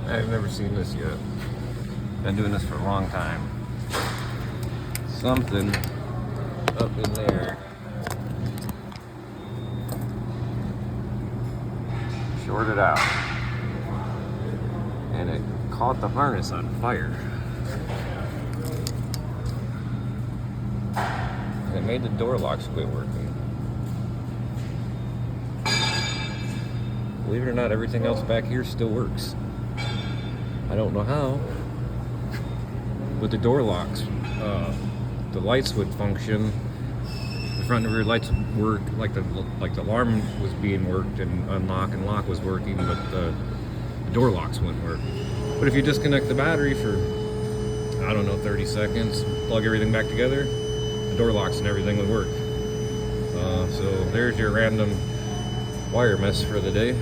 I've never seen this yet. Been doing this for a long time. Something up in there shorted out, and it caught the harness on fire. It made the door locks quit working. Believe it or not, everything else back here still works. I don't know how, but the door locks, the lights would function. The front and rear lights would work, like the alarm was being worked, and unlock and lock was working, but the door locks wouldn't work. But if you disconnect the battery for, I don't know, 30 seconds, plug everything back together, the door locks and everything would work. So there's your random wire mess for the day.